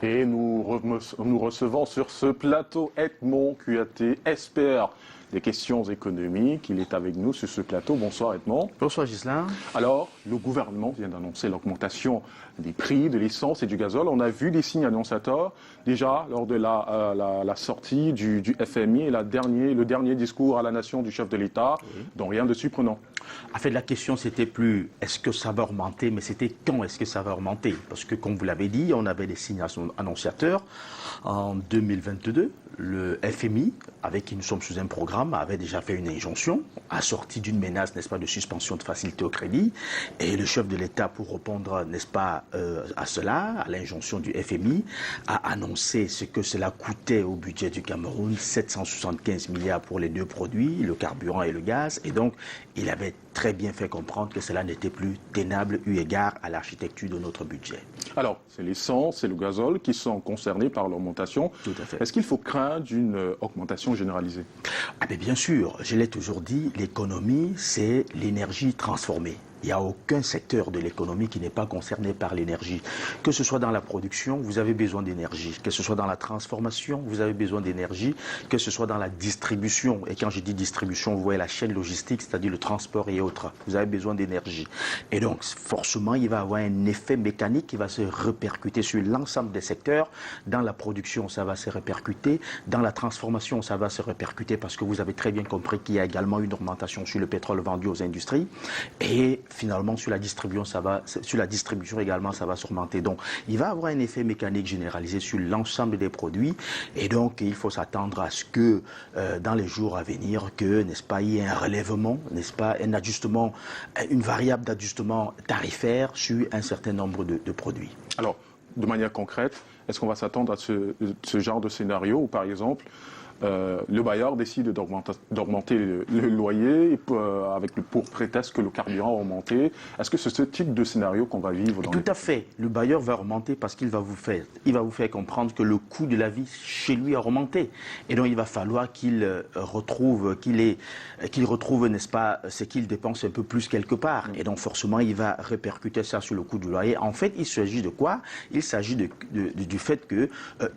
Et nous recevons sur ce plateau Edmond Kuyaté, expert des questions économiques. Il est avec nous sur ce plateau. Bonsoir Edmond. Bonsoir Ghislain. Alors, le gouvernement vient d'annoncer l'augmentation des prix de l'essence et du gazole. On a vu des signes annonciateurs déjà lors de la sortie du FMI et le dernier discours à la nation du chef de l'État, donc rien de surprenant. En fait, la question, c'était plus est-ce que ça va augmenter, mais c'était quand est-ce que ça va augmenter. Parce que, comme vous l'avez dit, on avait des signes annonciateurs. En 2022, le FMI, avec qui nous sommes sous un programme, avait déjà fait une injonction, assortie d'une menace, n'est-ce pas, de suspension de facilité au crédit. Et le chef de l'État, pour répondre, n'est-ce pas, à cela, à l'injonction du FMI, a annoncé ce que cela coûtait au budget du Cameroun, 775 milliards pour les deux produits, le carburant et le gaz. Et donc, il avait très bien fait comprendre que cela n'était plus tenable eu égard à l'architecture de notre budget. Alors, c'est l'essence et le gazole qui sont concernés par l'augmentation. Tout à fait. Est-ce qu'il faut craindre une augmentation généralisée? Ah ben bien sûr, je l'ai toujours dit, l'économie, c'est l'énergie transformée. Il n'y a aucun secteur de l'économie qui n'est pas concerné par l'énergie. Que ce soit dans la production, vous avez besoin d'énergie. Que ce soit dans la transformation, vous avez besoin d'énergie. Que ce soit dans la distribution. Et quand je dis distribution, vous voyez la chaîne logistique, c'est-à-dire le transport et autres. Vous avez besoin d'énergie. Et donc, forcément, il va y avoir un effet mécanique qui va se répercuter sur l'ensemble des secteurs. Dans la production, ça va se répercuter. Dans la transformation, ça va se répercuter parce que vous avez très bien compris qu'il y a également une augmentation sur le pétrole vendu aux industries. Et finalement, sur la distribution également, ça va s'augmenter. Donc, il va y avoir un effet mécanique généralisé sur l'ensemble des produits. Et donc, il faut s'attendre à ce que, dans les jours à venir, que, n'est-ce pas, il y ait un relèvement, n'est-ce pas, un ajustement, une variable d'ajustement tarifaire sur un certain nombre de produits. Alors, de manière concrète, est-ce qu'on va s'attendre à ce genre de scénario où, par exemple, le bailleur décide d'augmenter le loyer pour prétexte que le carburant a augmenté? Est-ce que c'est ce type de scénario qu'on va vivre dans Tout à fait. Le bailleur va augmenter parce qu'il va vous faire comprendre que le coût de la vie chez lui a augmenté. Et donc, il va falloir qu'il retrouve, n'est-ce pas, ce qu'il dépense un peu plus quelque part. Et donc, forcément, il va répercuter ça sur le coût du loyer. En fait, il s'agit de quoi? Il s'agit du fait que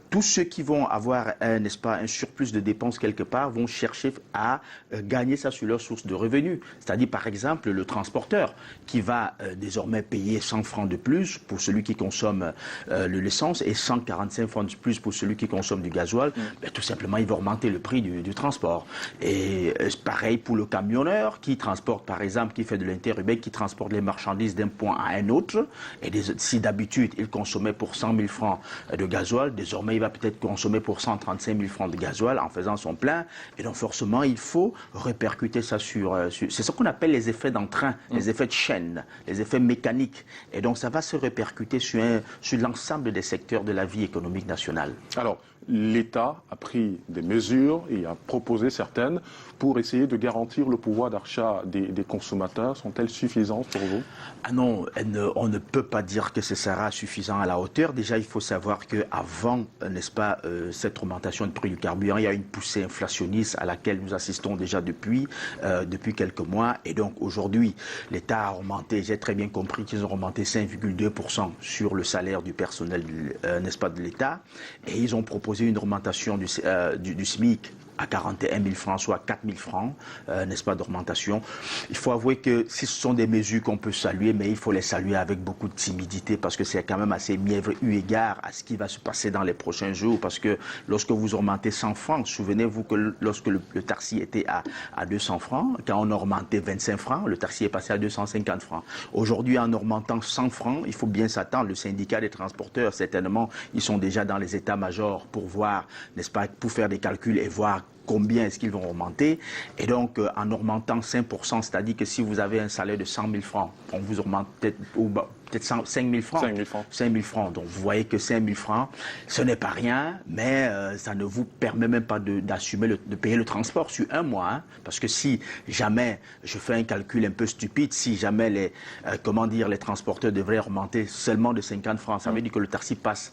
tous ceux qui vont avoir, n'est-ce pas, un surplus de dépenses quelque part vont chercher à gagner ça sur leur source de revenus. C'est-à-dire, par exemple, le transporteur qui va désormais payer 100 francs de plus pour celui qui consomme l'essence et 145 francs de plus pour celui qui consomme du gasoil. Ben, tout simplement, il va augmenter le prix du transport. Et pareil pour le camionneur qui transporte, par exemple, qui fait de l'interurbain, qui transporte les marchandises d'un point à un autre. Et si d'habitude, il consommait pour 100 000 francs de gasoil, désormais, il va peut-être consommer pour 135 000 francs de gasoil en faisant son plein. Et donc, forcément, il faut répercuter ça sur c'est ce qu'on appelle les effets d'entrain, les effets de chaîne, les effets mécaniques. Et donc, ça va se répercuter sur l'ensemble des secteurs de la vie économique nationale. Alors, l'État a pris des mesures et a proposé certaines pour essayer de garantir le pouvoir d'achat des consommateurs. Sont-elles suffisantes pour vous? Ah non, on ne peut pas dire que ce sera suffisant à la hauteur. Déjà, il faut savoir qu'avant, n'est-ce pas, cette augmentation de prix du carburant, il y a une poussée inflationniste à laquelle nous assistons déjà depuis quelques mois. Et donc, aujourd'hui, l'État a augmenté, j'ai très bien compris qu'ils ont augmenté 5,2% sur le salaire du personnel, n'est-ce pas, de l'État. Et ils ont proposé une augmentation du SMIC à 41 000 francs, soit 4 000 francs, n'est-ce pas, d'augmentation. Il faut avouer que ce sont des mesures qu'on peut saluer, mais il faut les saluer avec beaucoup de timidité parce que c'est quand même assez mièvre eu égard à ce qui va se passer dans les prochains jours. Parce que lorsque vous augmentez 100 francs, souvenez-vous que lorsque le taxi était à 200 francs, quand on a augmenté 25 francs, le taxi est passé à 250 francs. Aujourd'hui, en augmentant 100 francs, il faut bien s'attendre. Le syndicat des transporteurs, certainement, ils sont déjà dans les états-majors pour voir, n'est-ce pas, pour faire des calculs et voir combien est-ce qu'ils vont augmenter. Et donc, en augmentant 5%, c'est-à-dire que si vous avez un salaire de 100 000 francs, on vous augmente peut-être 5 000 francs. 5 000 francs. Donc, vous voyez que 5 000 francs, ce n'est pas rien, mais ça ne vous permet même pas d'assumer, de payer le transport sur un mois. Hein, parce que si jamais, je fais un calcul un peu stupide, si jamais les transporteurs devraient augmenter seulement de 50 francs, ça veut dire que le taxi passe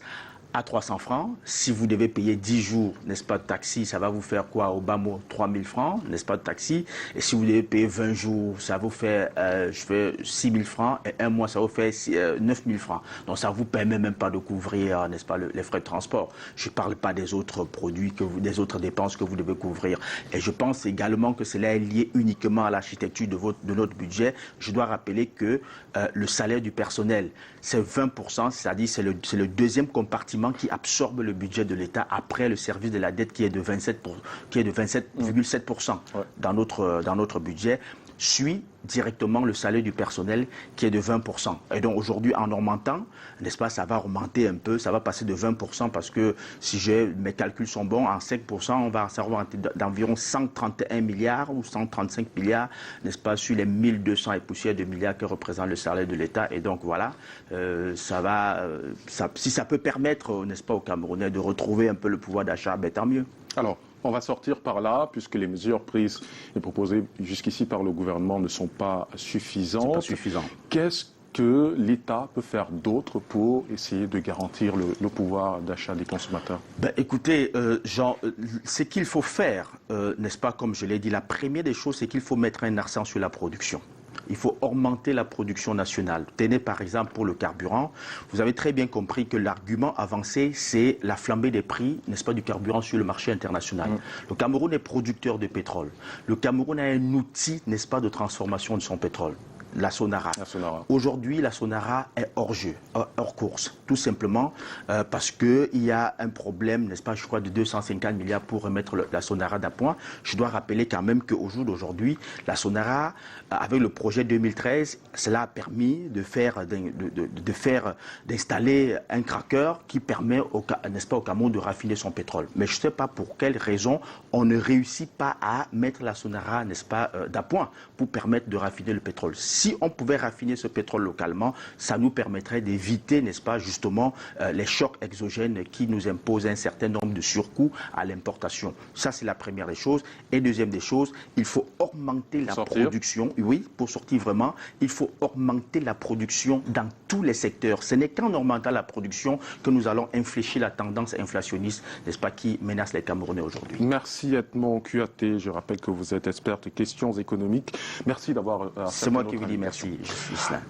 à 300 francs. Si vous devez payer 10 jours, n'est-ce pas, de taxi, ça va vous faire quoi? Au bas mot, 3000 francs, n'est-ce pas, de taxi. Et si vous devez payer 20 jours, ça vous fait, 6 000 francs. Et un mois, ça vous fait 9 000 francs. Donc, ça ne vous permet même pas de couvrir, n'est-ce pas, les frais de transport. Je ne parle pas des autres produits, des autres dépenses que vous devez couvrir. Et je pense également que cela est lié uniquement à l'architecture de notre budget. Je dois rappeler que le salaire du personnel, c'est 20%, c'est-à-dire c'est le deuxième compartiment qui absorbe le budget de l'État après le service de la dette qui est de 27,7% dans notre budget, suit directement le salaire du personnel qui est de 20%. Et donc aujourd'hui, en augmentant, n'est-ce pas, ça va augmenter un peu, ça va passer de 20% parce que si mes calculs sont bons, en 5%, ça va augmenter d'environ 131 milliards ou 135 milliards, n'est-ce pas, sur les 1200 et poussières de milliards que représente le salaire de l'État. Et donc voilà, si ça peut permettre, n'est-ce pas, aux Camerounais de retrouver un peu le pouvoir d'achat, ben, tant mieux. Alors, on va sortir par là, puisque les mesures prises et proposées jusqu'ici par le gouvernement ne sont pas suffisantes. C'est pas suffisant. Qu'est-ce que l'État peut faire d'autre pour essayer de garantir le pouvoir d'achat des consommateurs? Ben, écoutez, Jean, ce qu'il faut faire, n'est-ce pas, comme je l'ai dit, la première des choses, c'est qu'il faut mettre un accent sur la production. Il faut augmenter la production nationale. Tenez par exemple pour le carburant. Vous avez très bien compris que l'argument avancé, c'est la flambée des prix, n'est-ce pas, du carburant sur le marché international. Le Cameroun est producteur de pétrole. Le Cameroun a un outil, n'est-ce pas, de transformation de son pétrole. La Sonara. Aujourd'hui, la Sonara est hors jeu, hors course, tout simplement parce qu'il y a un problème, n'est-ce pas, je crois, de 250 milliards pour remettre la Sonara d'appoint. Je dois rappeler quand même qu'au jour d'aujourd'hui, la Sonara, avec le projet 2013, cela a permis d'installer un craqueur qui permet, n'est-ce pas, au Cameroun de raffiner son pétrole. Mais je ne sais pas pour quelle raison on ne réussit pas à mettre la Sonara, n'est-ce pas, d'appoint pour permettre de raffiner le pétrole. Si on pouvait raffiner ce pétrole localement, ça nous permettrait d'éviter, n'est-ce pas, justement, les chocs exogènes qui nous imposent un certain nombre de surcoûts à l'importation. Ça, c'est la première des choses. Et deuxième des choses, il faut augmenter la production. Oui, pour sortir vraiment, il faut augmenter la production dans tous les secteurs. Ce n'est qu'en augmentant la production que nous allons infléchir la tendance inflationniste, n'est-ce pas, qui menace les Camerounais aujourd'hui. Merci Edmond Kuaté. Je rappelle que vous êtes experte en questions économiques. Merci d'avoir... C'est moi qui vous dis merci, je suis là.